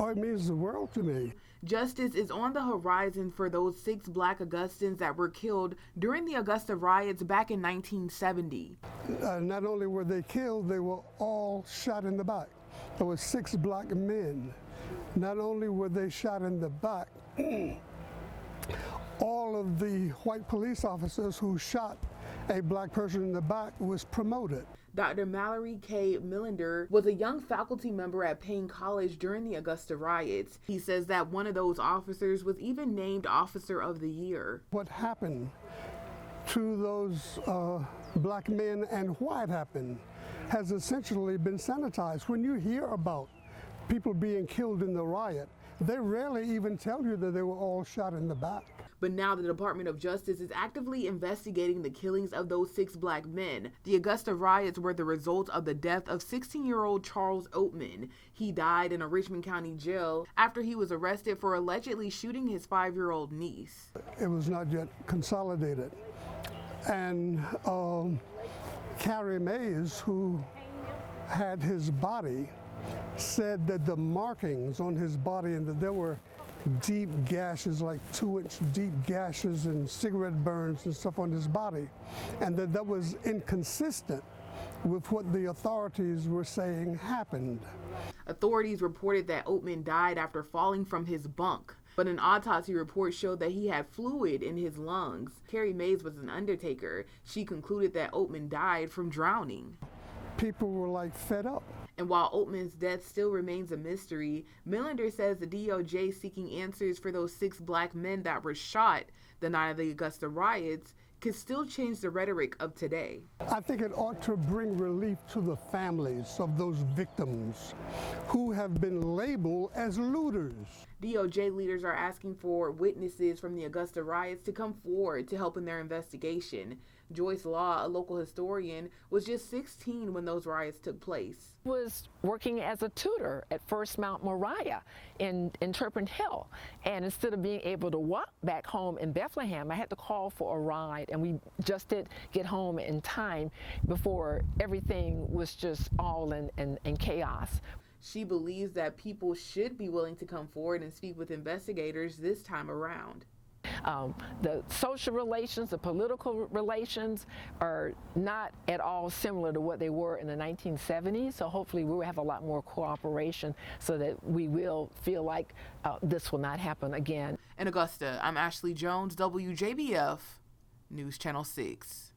Oh, it means the world to me. Justice is on the horizon for those 6 Black Augustans that were killed during the Augusta Riots back in 1970. Not only were they killed, they were all shot in the back. There were 6 Black men. Not only were they shot in the back, all of the white police officers who shot a Black person in the back was promoted. Dr. Mallory K. Millender was a young faculty member at Payne College during the Augusta Riots. He says that one of those officers was even named Officer of the Year. What happened to those Black men and why it happened has essentially been sanitized. When you hear about people being killed in the riot, they rarely even tell you that they were all shot in the back. But now the Department of Justice is actively investigating the killings of those 6 Black men. The Augusta Riots were the result of the death of 16-year-old Charles Oatman. He died in a Richmond County jail after he was arrested for allegedly shooting his 5-year-old niece. It was not yet consolidated. And Carrie Mays, who had his body, said that the markings on his body and that there were deep gashes, like 2-inch deep gashes and cigarette burns and stuff on his body, and that was inconsistent with what the authorities were saying happened. Authorities reported that Oatman died after falling from his bunk, but an autopsy report showed that he had fluid in his lungs. Carrie Mays was an undertaker. She concluded that Oatman died from drowning. People were like fed up. And while Oatman's death still remains a mystery, Millender says the DOJ seeking answers for those 6 Black men that were shot the night of the Augusta Riots could still change the rhetoric of today. I think it ought to bring relief to the families of those victims who have been labeled as looters. DOJ leaders are asking for witnesses from the Augusta Riots to come forward to help in their investigation. Joyce Law, a local historian, was just 16 when those riots took place. Was working as a tutor at First Mount Moriah in Turpin Hill, and instead of being able to walk back home in Bethlehem, I had to call for a ride, and we just didn't get home in time before everything was just all in chaos. She believes that people should be willing to come forward and speak with investigators this time around. The social relations, the political relations are not at all similar to what they were in the 1970s, so hopefully we will have a lot more cooperation so that we will feel like this will not happen again. In Augusta, I'm Ashley Jones, WJBF, News Channel 6.